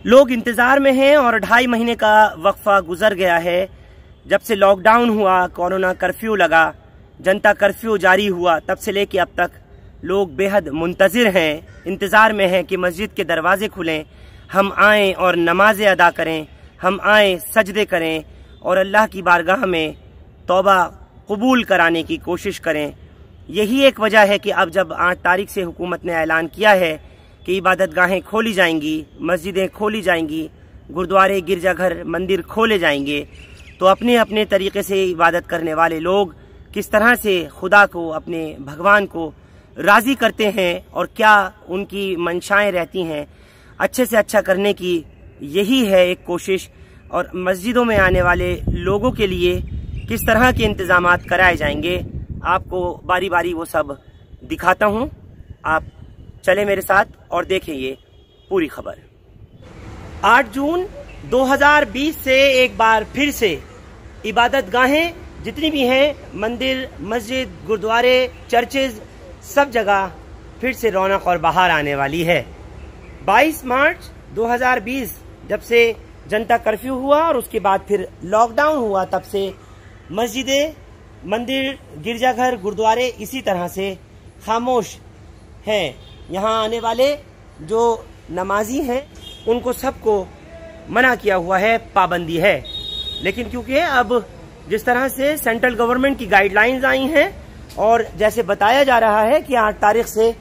लोग इंतजार में हैं और 2.5 महीने का वक्फा गुजर गया है। जब से लॉकडाउन हुआ, कोरोना कर्फ्यू लगा, जनता कर्फ्यू जारी हुआ, तब से लेके अब तक लोग बेहद मुंतजिर हैं, इंतजार में हैं कि मस्जिद के दरवाजे खुलें, हम आएं और नमाजें अदा करें, हम आएं सजदे करें और अल्लाह की बारगाह में तौबा कबूल कराने की कोशिश करें। यही एक वजह है कि अब जब 8 तारीख से हुकूमत ने ऐलान किया है कि इबादतगाहें खोली जाएंगी, मस्जिदें खोली जाएंगी, गुरुद्वारे, गिरजाघर, मंदिर खोले जाएंगे, तो अपने अपने तरीके से इबादत करने वाले लोग किस तरह से खुदा को, अपने भगवान को राज़ी करते हैं और क्या उनकी मंशाएं रहती हैं, अच्छे से अच्छा करने की यही है एक कोशिश। और मस्जिदों में आने वाले लोगों के लिए किस तरह के इंतजामात कराए जाएंगे, आपको बारी बारी वो सब दिखाता हूँ। आप चले मेरे साथ और देखें ये पूरी खबर। 8 जून 2020 से एक बार फिर से इबादतगाहें जितनी भी हैं, मंदिर, मस्जिद, गुरुद्वारे, चर्चेज, सब जगह फिर से रौनक और बहार आने वाली है। 22 मार्च 2020 जब से जनता कर्फ्यू हुआ और उसके बाद फिर लॉकडाउन हुआ, तब से मस्जिदें, मंदिर, गिरजाघर, गुरुद्वारे इसी तरह से खामोश हैं। यहाँ आने वाले जो नमाजी हैं उनको सबको मना किया हुआ है, पाबंदी है। लेकिन क्योंकि अब जिस तरह से सेंट्रल गवर्नमेंट की गाइडलाइंस आई हैं और जैसे बताया जा रहा है कि 8 तारीख से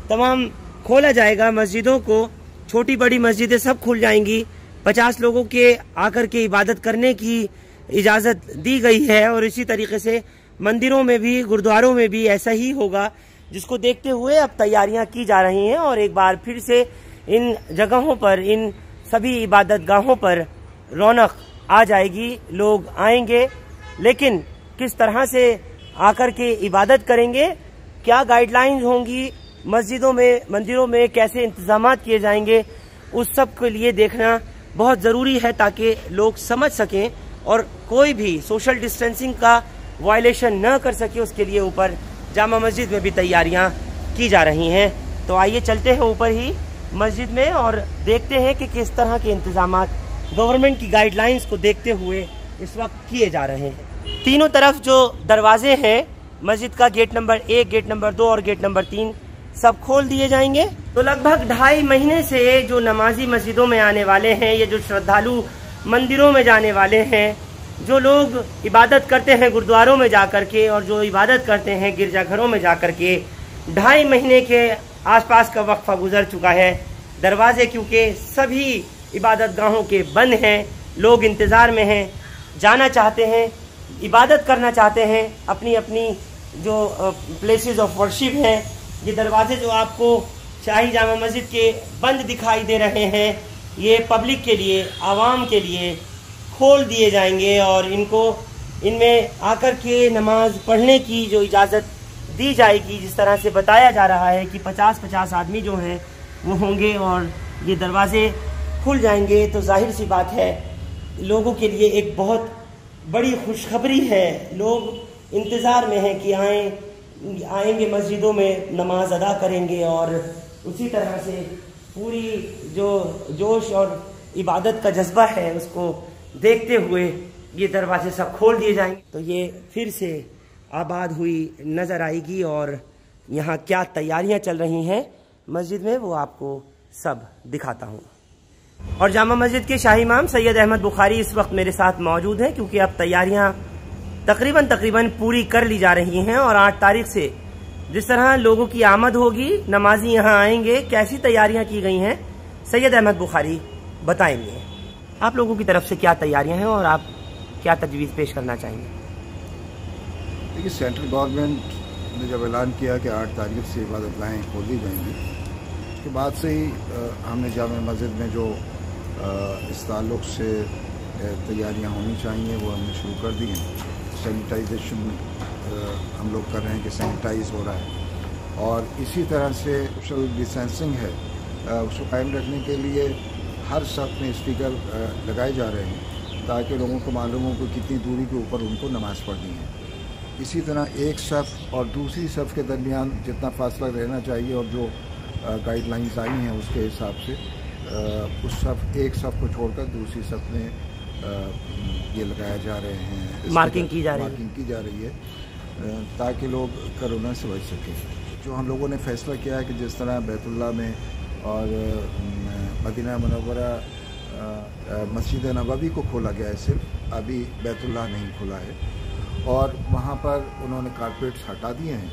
तमाम खोला जाएगा, मस्जिदों को, छोटी बड़ी मस्जिदें सब खुल जाएंगी, 50 लोगों के आकर के इबादत करने की इजाज़त दी गई है और इसी तरीके से मंदिरों में भी, गुरुद्वारों में भी ऐसा ही होगा, जिसको देखते हुए अब तैयारियां की जा रही हैं और एक बार फिर से इन जगहों पर, इन सभी इबादत गाहों पर रौनक आ जाएगी, लोग आएंगे। लेकिन किस तरह से आकर के इबादत करेंगे, क्या गाइडलाइंस होंगी, मस्जिदों में, मंदिरों में कैसे इंतजामात किए जाएंगे, उस सब के लिए देखना बहुत ज़रूरी है ताकि लोग समझ सकें और कोई भी सोशल डिस्टेंसिंग का वायलेशन न कर सके। उसके लिए ऊपर जामा मस्जिद में भी तैयारियां की जा रही हैं। तो आइए चलते हैं ऊपर ही मस्जिद में और देखते हैं कि किस तरह के इंतजामात गवर्नमेंट की गाइडलाइंस को देखते हुए इस वक्त किए जा रहे हैं। तीनों तरफ जो दरवाजे हैं मस्जिद का, गेट नंबर 1, गेट नंबर 2 और गेट नंबर 3 सब खोल दिए जाएंगे। तो लगभग 2.5 महीने से जो नमाजी मस्जिदों में आने वाले हैं, ये जो श्रद्धालु मंदिरों में जाने वाले हैं, जो लोग इबादत करते हैं गुरुद्वारों में जाकर के और जो इबादत करते हैं गिरजाघरों में जाकर के, 2.5 महीने के आसपास का वक्फा गुजर चुका है। दरवाजे क्योंकि सभी इबादत गाहों के बंद हैं, लोग इंतज़ार में हैं, जाना चाहते हैं, इबादत करना चाहते हैं, अपनी अपनी जो प्लेसेस ऑफ वर्शिप हैं। ये दरवाजे जो आपको शाही जामा मस्जिद के बंद दिखाई दे रहे हैं, ये पब्लिक के लिए, आवाम के लिए खोल दिए जाएंगे और इनमें आकर के नमाज पढ़ने की जो इजाज़त दी जाएगी। जिस तरह से बताया जा रहा है कि 50-50 आदमी जो हैं वो होंगे और ये दरवाजे खुल जाएंगे, तो जाहिर सी बात है लोगों के लिए एक बहुत बड़ी खुशखबरी है। लोग इंतज़ार में हैं कि आएंगे मस्जिदों में, नमाज अदा करेंगे और उसी तरह से पूरी जो जोश और इबादत का जज्बा है उसको देखते हुए ये दरवाजे सब खोल दिए जाएंगे। तो ये फिर से आबाद हुई नज़र आएगी और यहाँ क्या तैयारियाँ चल रही हैं मस्जिद में वो आपको सब दिखाता हूँ। और जामा मस्जिद के शाही इमाम सैयद अहमद बुखारी इस वक्त मेरे साथ मौजूद हैं, क्योंकि अब तैयारियाँ तकरीबन पूरी कर ली जा रही हैं और 8 तारीख से जिस तरह लोगों की आमद होगी, नमाजी यहाँ आएंगे, कैसी तैयारियां की गई हैं सैयद अहमद बुखारी बताएंगे। आप लोगों की तरफ से क्या तैयारियां हैं और आप क्या तजवीज़ पेश करना चाहेंगे? देखिए, सेंट्रल गवर्नमेंट ने जब ऐलान किया कि 8 तारीख से इबादतगाहें खोल दी जाएंगी, उसके बाद से ही हमने जामा मस्जिद में जो इस ताल्लुक़ से तैयारियां होनी चाहिए वो हमने शुरू कर दी हैं। सैनिटाइजेशन हम लोग कर रहे हैं कि सैनिटाइज हो रहा है और इसी तरह से सोशल डिस्टेंसिंग है उसको कायम रखने के लिए हर सफ़ में स्पीकर लगाए जा रहे हैं ताकि लोगों को मालूम हो कि कितनी दूरी के ऊपर उनको नमाज़ पढ़नी है। इसी तरह एक सफ़ और दूसरी सफ़ के दरमियान जितना फासला रहना चाहिए और जो गाइडलाइंस आई हैं उसके हिसाब से उस सफ एक सफ को छोड़कर दूसरी सफ में ये लगाया जा रहे हैं, मार्किंग की जा रही है ताकि लोग कोरोना से बच सकें। जो हम लोगों ने फैसला किया है कि जिस तरह बैतुल्लाह में और मदीना मुनव्वरा मस्जिद नबवी को खोला गया है, सिर्फ अभी बैतुल्लाह नहीं खुला है और वहाँ पर उन्होंने कारपेट्स हटा दिए हैं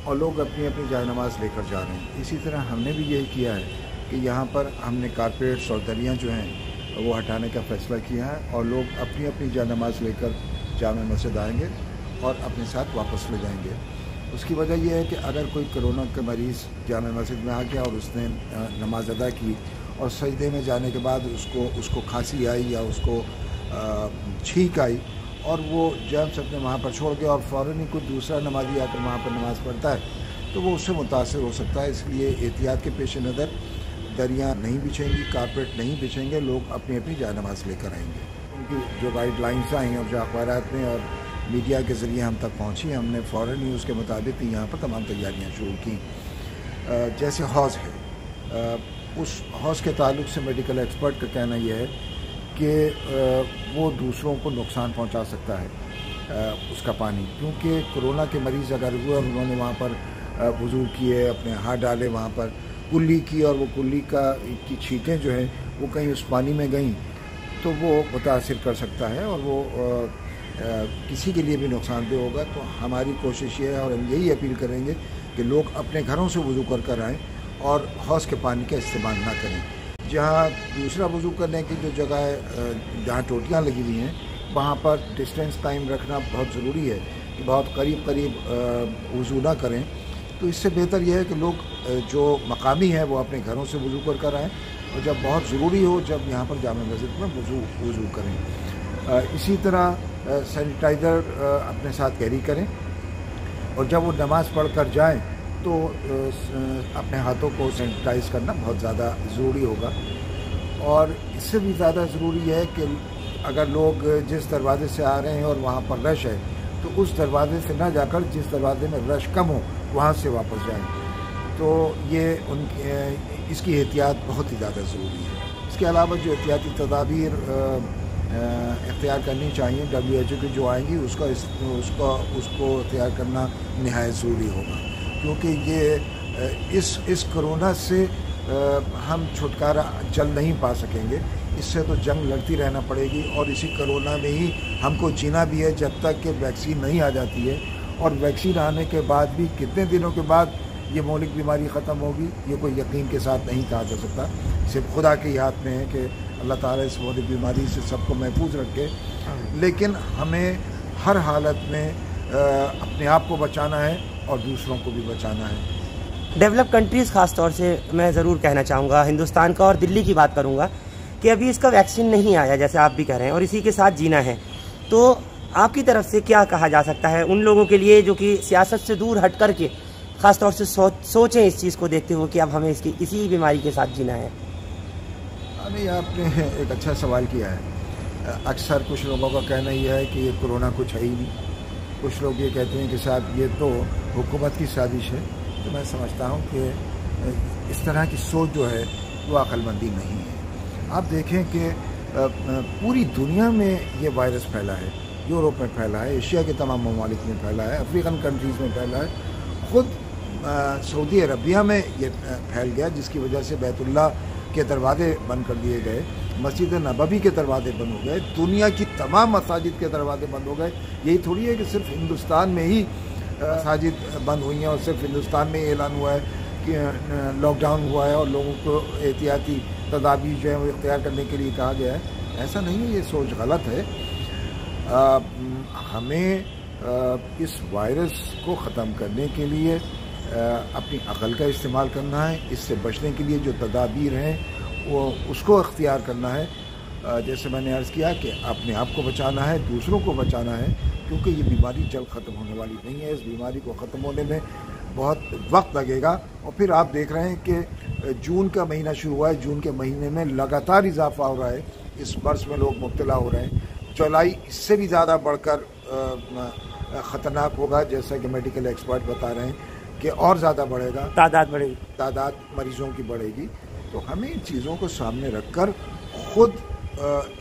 और लोग अपनी अपनी जाय नमाज लेकर जा रहे हैं। इसी तरह हमने भी यही किया है कि यहाँ पर हमने कारपेट्स और दरियाँ जो हैं वो हटाने का फ़ैसला किया है और लोग अपनी अपनी जाय नमाज लेकर जामे मस्जिद आएंगे और अपने साथ वापस ले जाएंगे। उसकी वजह यह है कि अगर कोई कोरोना का मरीज़ जामे मस्जिद में आ गया और उसने नमाज अदा की और सजदे में जाने के बाद उसको खांसी आई या उसको छींक आई और वो जर्म्स अपने वहाँ पर छोड़ गया और फ़ौरन ही कोई दूसरा नमाजी आकर वहाँ पर नमाज़ पढ़ता है तो वो उससे मुतासर हो सकता है। इसलिए एहतियात के पेश नज़र दरियाँ नहीं बिछेंगी, कारपेट नहीं बिछेंगे, लोग अपनी अपनी जाय नमाज लेकर आएंगे। उनकी जो गाइडलाइंस आई और जो अखबारात में और मीडिया के ज़रिए हम तक पहुँची, हमने फ़ौरन ही उसके मुताबिक यहाँ पर तमाम तैयारियाँ शुरू की। जैसे हौज़ है, उस हौज़ के ताल्लुक से मेडिकल एक्सपर्ट का कहना यह है कि वो दूसरों को नुकसान पहुंचा सकता है उसका पानी, क्योंकि कोरोना के मरीज़ अगर हुए और उन्होंने वहाँ पर वुज़ू किए, अपने हाथ डाले, वहाँ पर कुल्ली की और वो कुल्ली की छींटें जो हैं वो कहीं उस पानी में गईं तो वो मुतासिर कर सकता है और वो किसी के लिए भी नुकसानदेह होगा। तो हमारी कोशिश ये है और हम यही अपील करेंगे कि लोग अपने घरों से वुज़ू कर आएँ और हौज़ के पानी का इस्तेमाल ना करें। जहाँ दूसरा वुज़ू करने की जो जगह है, जहाँ टोटियाँ लगी हुई हैं, वहाँ पर डिस्टेंस टाइम रखना बहुत ज़रूरी है कि बहुत करीब वुज़ू ना करें। तो इससे बेहतर यह है कि लोग जो मकामी हैं वो अपने घरों से वुज़ू कर आएँ और जब बहुत ज़रूरी हो जब यहाँ पर जामे मस्जिद में वुज़ू करें। इसी तरह सैनिटाइज़र अपने साथ कैरी करें और जब वो नमाज़ पढ़ कर जाएँ तो अपने हाथों को सैनिटाइज़ करना बहुत ज़्यादा ज़रूरी होगा। और इससे भी ज़्यादा ज़रूरी है कि अगर लोग जिस दरवाज़े से आ रहे हैं और वहाँ पर रश है तो उस दरवाज़े से ना जाकर जिस दरवाज़े में रश कम हो वहाँ से वापस जाएं। तो ये इसकी एहतियात बहुत ही ज़्यादा ज़रूरी है। इसके अलावा जो एहतियाती तदाबीर इख्तियार करनी चाहिए WHO की जो आएंगी उसको इख्तियार करना निहायत ज़रूरी होगा, क्योंकि ये इस कोरोना से हम छुटकारा जल्द नहीं पा सकेंगे। इससे तो जंग लड़ती रहना पड़ेगी और इसी कोरोना में ही हमको जीना भी है जब तक कि वैक्सीन नहीं आ जाती है। और वैक्सीन आने के बाद भी कितने दिनों के बाद ये मौलिक बीमारी ख़त्म होगी ये कोई यकीन के साथ नहीं कहा जा सकता। सिर्फ खुदा के हाथ में है कि अल्लाह ताला इस मौलिक बीमारी से सबको महफूज रखे, लेकिन हमें हर हालत में अपने आप को बचाना है और दूसरों को भी बचाना है। डेवलप कंट्रीज़ ख़ास तौर से मैं ज़रूर कहना चाहूँगा, हिंदुस्तान का और दिल्ली की बात करूँगा कि अभी इसका वैक्सीन नहीं आया जैसे आप भी कह रहे हैं और इसी के साथ जीना है। तो आपकी तरफ से क्या कहा जा सकता है उन लोगों के लिए जो कि सियासत से दूर हट कर के ख़ास तौर से सोचें इस चीज़ को देखते हुए कि अब हमें इसी बीमारी के साथ जीना है? अभी आपने एक अच्छा सवाल किया है। अक्सर कुछ लोगों का कहना यह है कि ये कोरोना कुछ है ही नहीं। कुछ लोग ये कहते हैं कि साहब ये तो हुकूमत की साजिश है। तो मैं समझता हूँ कि इस तरह की सोच जो है वो अक्लमंदी नहीं है। आप देखें कि पूरी दुनिया में ये वायरस फैला है, यूरोप में फैला है, एशिया के तमाम ममालिक में फैला है, अफ्रीकन कंट्रीज़ में फैला है, ख़ुद सऊदी अरबिया में ये फैल गया, जिसकी वजह से बैतुल्लाह के दरवाजे बंद कर दिए गए, मस्जिद नबवी के दरवाजे बंद हो गए, दुनिया की तमाम मसाजिद के दरवाजे बंद हो गए। यही थोड़ी है कि सिर्फ हिंदुस्तान में ही मसाजिद बंद हुई हैं और सिर्फ हिंदुस्तान में ऐलान हुआ है कि लॉकडाउन हुआ है और लोगों को एहतियाती तदाबीर जो है वो इख्तियार करने के लिए कहा गया है। ऐसा नहीं है, ये सोच गलत है। हमें इस वायरस को ख़त्म करने के लिए अपनी अक़ल का इस्तेमाल करना है। इससे बचने के लिए जो तदाबीर हैं वो उसको इख्तियार करना है। जैसे मैंने अर्ज़ किया कि अपने आप को बचाना है, दूसरों को बचाना है, क्योंकि ये बीमारी जल्द ख़त्म होने वाली नहीं है। इस बीमारी को ख़त्म होने में बहुत वक्त लगेगा। और फिर आप देख रहे हैं कि जून का महीना शुरू हुआ है, जून के महीने में लगातार इजाफा हो रहा है, इस वर्ष में लोग मुब्तला हो रहे हैं। जुलाई इससे भी ज़्यादा बढ़कर ख़तरनाक होगा, जैसा कि मेडिकल एक्सपर्ट बता रहे हैं कि और ज़्यादा बढ़ेगा, तादाद मरीज़ों की बढ़ेगी। तो हमें इन चीज़ों को सामने रखकर खुद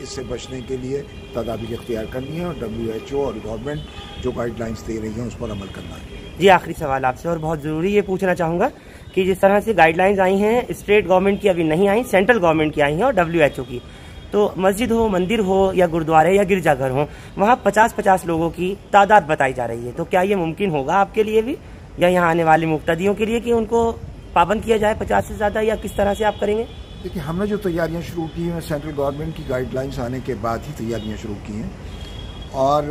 इससे बचने के लिए तदाबीर इख्तियार करनी है और WHO और गवर्नमेंट जो गाइडलाइंस दे रही हैं उस पर अमल करना है। जी, आखिरी सवाल आपसे और बहुत ज़रूरी ये पूछना चाहूँगा कि जिस तरह से गाइडलाइंस आई हैं, स्टेट गवर्नमेंट की अभी नहीं आई, सेंट्रल गवर्नमेंट की आई हैं और WHO की, तो मस्जिद हो, मंदिर हो या गुरुद्वारे या गिरजाघर हो, वहाँ 50-50 लोगों की तादाद बताई जा रही है। तो क्या ये मुमकिन होगा आपके लिए भी या यहाँ आने वाले मुक्तदियों के लिए कि उनको पाबंद किया जाए 50 से ज़्यादा, या किस तरह से आप करेंगे? देखिए, हमने जो तैयारियां शुरू की हैं सेंट्रल गवर्नमेंट की गाइडलाइंस आने के बाद ही तैयारियां शुरू की हैं, और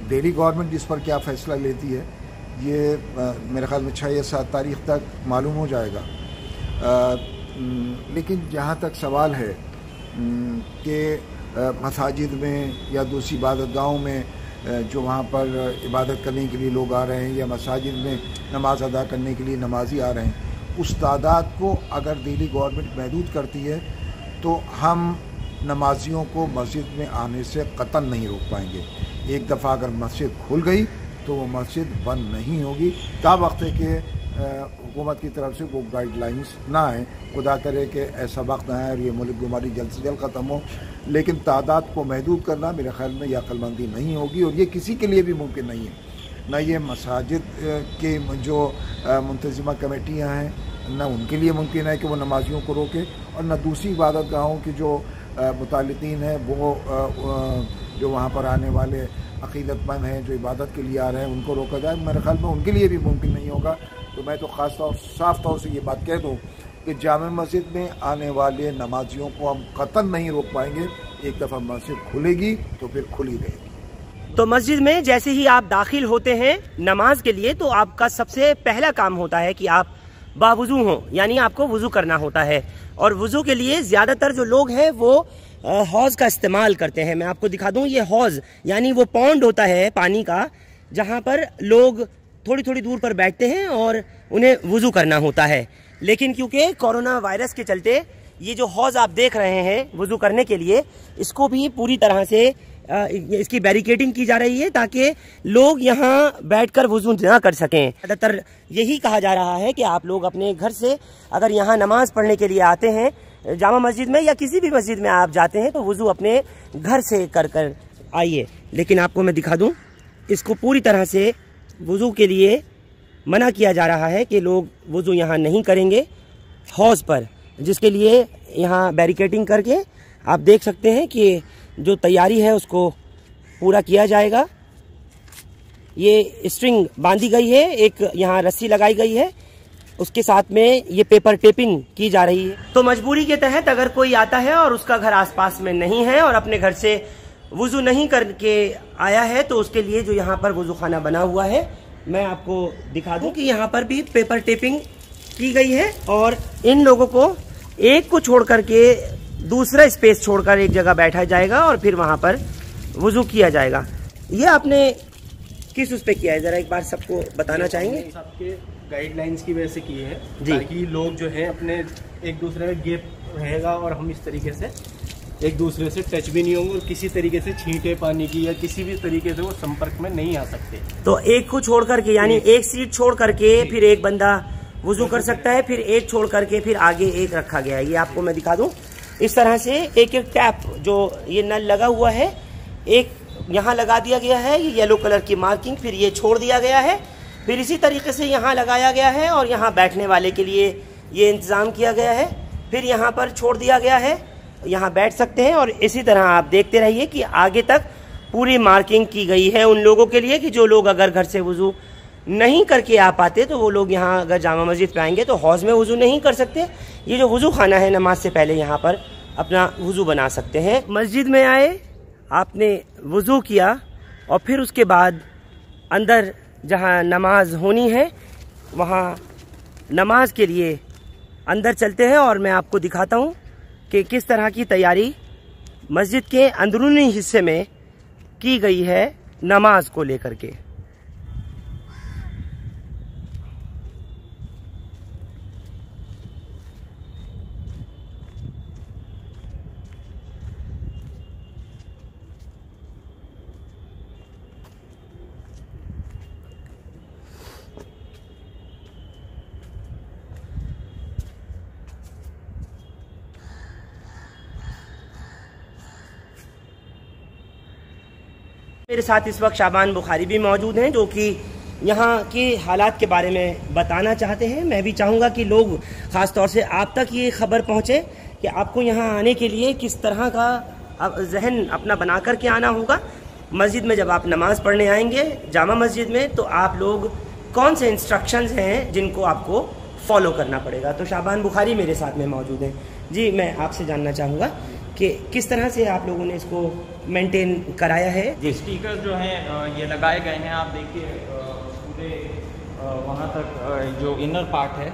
दिल्ली गवर्नमेंट इस पर क्या फ़ैसला लेती है ये मेरे ख्याल में 6 या 7 तारीख तक मालूम हो जाएगा। लेकिन जहाँ तक सवाल है कि मसाजिद में या दूसरी इबादतगाहों में जो वहाँ पर इबादत करने के लिए लोग आ रहे हैं या मसाजिद में नमाज अदा करने के लिए नमाजी आ रहे हैं, उस तादाद को अगर दिल्ली गवर्नमेंट महदूद करती है तो हम नमाजियों को मस्जिद में आने से कतई नहीं रोक पाएंगे। एक दफ़ा अगर मस्जिद खुल गई तो वो मस्जिद बंद नहीं होगी। ता वक्त है कि हुकूमत की तरफ से वो गाइडलाइंस ना आए, खुदा करे कि ऐसा वक्त ना आए और ये मुल्क बीमारी जल्द से जल्द ख़त्म हो, लेकिन तादाद को महदूद करना मेरे ख्याल में यह अक्लमंदी नहीं होगी और ये किसी के लिए भी मुमकिन नहीं है। न ये मसाजिद के जो मुंतज़िमा कमेटियाँ हैं, न उनके लिए मुमकिन है कि वो नमाजियों को रोके, और न दूसरी इबादत गाहों की जो मुतालिकीन हैं वो जो वहाँ पर आने वाले अक़ीदतमंद हैं जो इबादत के लिए आ रहे हैं उनको रोका जाए। मेरे ख्याल में उनके लिए भी मुमकिन नहीं होगा। तो मैं तो ख़ास तौर साफ़ तौर से ये बात कह दूँ कि जामे मस्जिद में आने वाले नमाजियों को हम कतई नहीं रोक पाएंगे। एक दफ़ा मस्जिद खुलेगी तो फिर खुली रहेगी। तो मस्जिद में जैसे ही आप दाखिल होते हैं नमाज के लिए, तो आपका सबसे पहला काम होता है कि आप बावुज़ू हों, यानी आपको वुज़ू करना होता है। और वुज़ू के लिए ज़्यादातर जो लोग हैं वो हौज़ का इस्तेमाल करते हैं। मैं आपको दिखा दूं, ये हौज़ यानी वो पॉन्ड होता है पानी का, जहां पर लोग थोड़ी थोड़ी दूर पर बैठते हैं और उन्हें वुज़ू करना होता है। लेकिन क्योंकि कोरोना वायरस के चलते ये जो हौज़ आप देख रहे हैं वुज़ू करने के लिए, इसको भी पूरी तरह से इसकी बैरिकेडिंग की जा रही है ताकि लोग यहाँ बैठकर वुज़ू ना कर सकें। ज़्यादातर यही कहा जा रहा है कि आप लोग अपने घर से अगर यहाँ नमाज पढ़ने के लिए आते हैं, जामा मस्जिद में या किसी भी मस्जिद में आप जाते हैं, तो वुज़ू अपने घर से कर आइए। लेकिन आपको मैं दिखा दूं, इसको पूरी तरह से वुज़ू के लिए मना किया जा रहा है कि लोग वुज़ू यहाँ नहीं करेंगे हौज़ पर, जिसके लिए यहाँ बैरिकेडिंग करके आप देख सकते हैं कि जो तैयारी है उसको पूरा किया जाएगा। ये स्ट्रिंग बांधी गई है, एक यहाँ रस्सी लगाई गई है, उसके साथ में ये पेपर टेपिंग की जा रही है। तो मजबूरी के तहत अगर कोई आता है और उसका घर आसपास में नहीं है और अपने घर से वुज़ू नहीं करके आया है, तो उसके लिए जो यहाँ पर वुज़ू खाना बना हुआ है, मैं आपको दिखा दूं कि यहाँ पर भी पेपर टेपिंग की गई है और इन लोगों को एक को छोड़ करके दूसरा स्पेस छोड़कर एक जगह बैठा जाएगा और फिर वहाँ पर वुज़ू किया जाएगा। ये आपने किस उस पे किया है, जरा एक बार सबको बताना चाहेंगे? सबके गाइडलाइंस की वजह से किए हैं ताकि लोग जो है अपने एक दूसरे में गैप रहेगा और हम इस तरीके से एक दूसरे से टच भी नहीं होंगे और किसी तरीके से छींटे पानी की या किसी भी तरीके से वो संपर्क में नहीं आ सकते। तो एक को छोड़ करके, यानी एक सीट छोड़ करके फिर एक बंदा वुज़ू कर सकता है, फिर एक छोड़ करके फिर आगे एक रखा गया है। ये आपको मैं दिखा दूं, इस तरह से एक एक टैप जो ये नल लगा हुआ है, एक यहाँ लगा दिया गया है, ये येलो कलर की मार्किंग, फिर ये छोड़ दिया गया है, फिर इसी तरीके से यहाँ लगाया गया है और यहाँ बैठने वाले के लिए ये इंतज़ाम किया गया है, फिर यहाँ पर छोड़ दिया गया है, यहाँ बैठ सकते हैं। और इसी तरह आप देखते रहिए कि आगे तक पूरी मार्किंग की गई है उन लोगों के लिए कि जो लोग अगर घर से वुज़ू नहीं करके आ पाते तो वो लोग यहाँ अगर जामा मस्जिद पे आएंगे तो हौज़ में वुज़ू नहीं कर सकते। ये जो वुज़ू खाना है, नमाज से पहले यहाँ पर अपना वुज़ू बना सकते हैं। मस्जिद में आए, आपने वुज़ू किया और फिर उसके बाद अंदर जहाँ नमाज होनी है वहाँ नमाज के लिए अंदर चलते हैं और मैं आपको दिखाता हूँ कि किस तरह की तैयारी मस्जिद के अंदरूनी हिस्से में की गई है नमाज को लेकर के। मेरे साथ इस वक्त शाबान बुखारी भी मौजूद हैं, जो कि यहाँ के हालात के बारे में बताना चाहते हैं। मैं भी चाहूँगा कि लोग ख़ास तौर से आप तक ये खबर पहुँचे कि आपको यहाँ आने के लिए किस तरह का जहन अपना बना कर के आना होगा। मस्जिद में जब आप नमाज़ पढ़ने आएंगे जामा मस्जिद में, तो आप लोग कौन से इंस्ट्रक्शंस हैं जिनको आपको फॉलो करना पड़ेगा। तो शाबान बुखारी मेरे साथ में मौजूद हैं। जी, मैं आपसे जानना चाहूँगा कि किस तरह से आप लोगों ने इसको मेंटेन कराया है। जी, स्टिकर जो हैं ये लगाए गए हैं, आप देखिए पूरे वहाँ तक जो इनर पार्ट है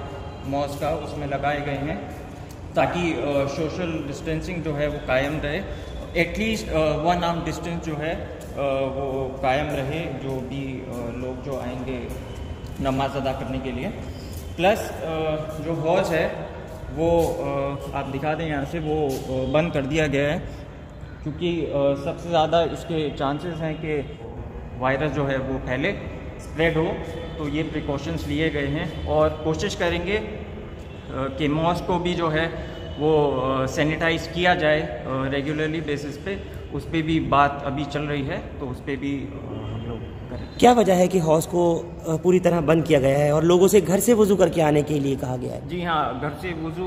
मॉस्क का उसमें लगाए गए हैं, ताकि सोशल डिस्टेंसिंग जो है वो कायम रहे। एटलीस्ट 1 आर्म डिस्टेंस जो है वो कायम रहे, जो भी लोग जो आएंगे नमाज अदा करने के लिए। प्लस जो हौज है वो आप दिखा दें यहाँ से, वो बंद कर दिया गया है, क्योंकि सबसे ज़्यादा इसके चांसेस हैं कि वायरस जो है वो फैले, स्प्रेड हो। तो ये प्रिकॉशंस लिए गए हैं और कोशिश करेंगे कि मॉस्क को भी जो है वो सैनिटाइज किया जाए रेगुलरली बेसिस पे। उस पर भी बात अभी चल रही है, तो उस पर भी हम लोग करें। क्या वजह है कि हौज को पूरी तरह बंद किया गया है और लोगों से घर से वुज़ू करके आने के लिए कहा गया है? जी हाँ, घर से वुज़ू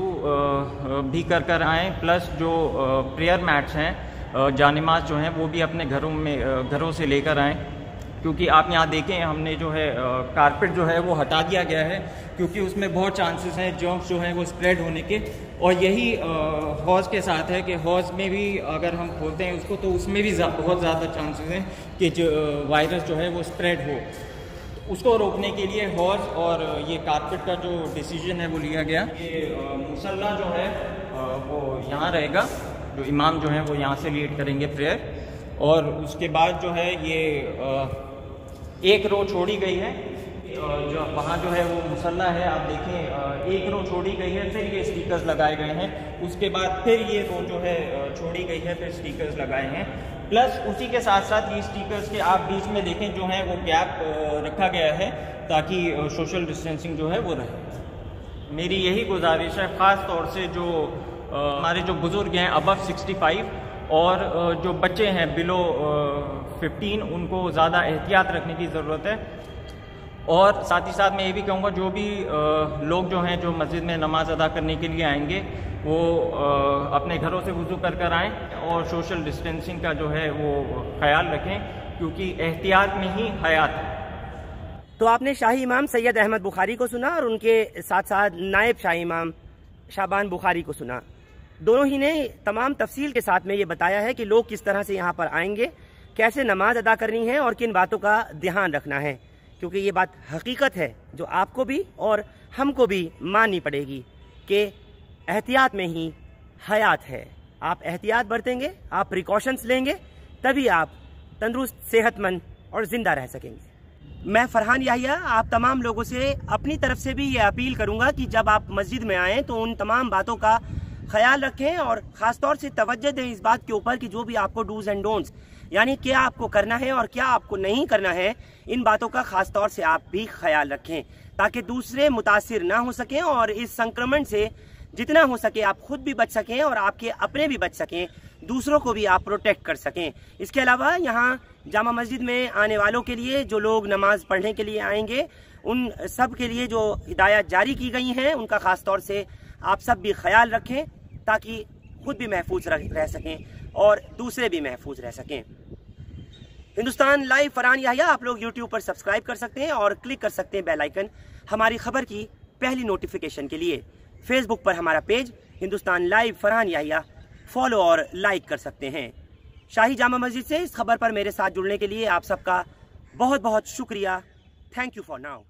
भी कर आएँ। प्लस जो प्रेयर मैट्स हैं, जानिमाज जो हैं, वो भी अपने घरों से लेकर आएँ, क्योंकि आप यहाँ देखें हमने जो है कारपेट जो है वो हटा दिया गया है, क्योंकि उसमें बहुत चांसेस हैं जर्म्स जो हैं वो स्प्रेड होने के। और यही हौज के साथ है कि हौज में भी अगर हम खोलते हैं उसको, तो उसमें भी बहुत ज़्यादा चांसेस हैं कि जो वायरस जो है वो स्प्रेड हो। उसको रोकने के लिए हौज और ये कारपेट का जो डिसीजन है वो लिया गया। ये मुसल्ला जो है वो यहाँ रहेगा, जो इमाम जो है वो यहाँ से लीड करेंगे प्रेयर। और उसके बाद जो है ये एक रो छोड़ी गई है, जो वहाँ जो है वो मुसल्ला है, आप देखें एक रो छोड़ी गई है, फिर ये स्टिकर्स लगाए गए हैं। उसके बाद फिर ये रो जो है छोड़ी गई है, फिर स्टिकर्स लगाए हैं। प्लस उसी के साथ साथ ये स्टिकर्स के आप बीच में देखें जो है वो गैप रखा गया है, ताकि सोशल डिस्टेंसिंग जो है वो रहे। मेरी यही गुजारिश है, ख़ास तौर से जो हमारे जो बुज़ुर्ग हैं अबव 65 और जो बच्चे हैं बिलो 15, उनको ज़्यादा एहतियात रखने की ज़रूरत है। और साथ ही साथ मैं ये भी कहूँगा, जो भी लोग जो हैं जो मस्जिद में नमाज अदा करने के लिए आएंगे, वो अपने घरों से वुज़ू कर आएँ और सोशल डिस्टेंसिंग का जो है वो ख्याल रखें, क्योंकि एहतियात में ही हयात है। तो आपने शाही इमाम सैयद अहमद बुखारी को सुना और उनके साथ साथ नायब शाही इमाम शाबान बुखारी को सुना। दोनों ही ने तमाम तफसील के साथ में ये बताया है कि लोग किस तरह से यहाँ पर आएंगे, कैसे नमाज अदा करनी है और किन बातों का ध्यान रखना है, क्योंकि ये बात हकीकत है जो आपको भी और हमको भी माननी पड़ेगी कि एहतियात में ही हयात है। आप एहतियात बरतेंगे, आप प्रिकॉशंस लेंगे, तभी आप तंदुरुस्त, सेहतमंद और ज़िंदा रह सकेंगे। मैं फरहान याहिया आप तमाम लोगों से अपनी तरफ से भी ये अपील करूँगा कि जब आप मस्जिद में आएँ तो उन तमाम बातों का ख्याल रखें और ख़ास तौर से तवज्जो दें इस बात के ऊपर कि जो भी आपको डूज एंड डोंट्स, यानी क्या आपको करना है और क्या आपको नहीं करना है, इन बातों का ख़ास तौर से आप भी ख्याल रखें, ताकि दूसरे मुतासिर ना हो सकें और इस संक्रमण से जितना हो सके आप खुद भी बच सकें और आपके अपने भी बच सकें, दूसरों को भी आप प्रोटेक्ट कर सकें। इसके अलावा यहाँ जामा मस्जिद में आने वालों के लिए, जो लोग नमाज पढ़ने के लिए आएंगे, उन सब के लिए जो हिदायत जारी की गई हैं उनका ख़ास तौर से आप सब भी ख्याल रखें, ताकि खुद भी महफूज रह सकें और दूसरे भी महफूज रह सकें। हिंदुस्तान लाइव फरहान याहिया आप लोग YouTube पर सब्सक्राइब कर सकते हैं और क्लिक कर सकते हैं बेल आइकन हमारी खबर की पहली नोटिफिकेशन के लिए। फेसबुक पर हमारा page Hindustan live Farhan Yahya follow और लाइक कर सकते हैं। शाही जामा मस्जिद से इस खबर पर मेरे साथ जुड़ने के लिए आप सबका बहुत बहुत शुक्रिया। Thank you for now.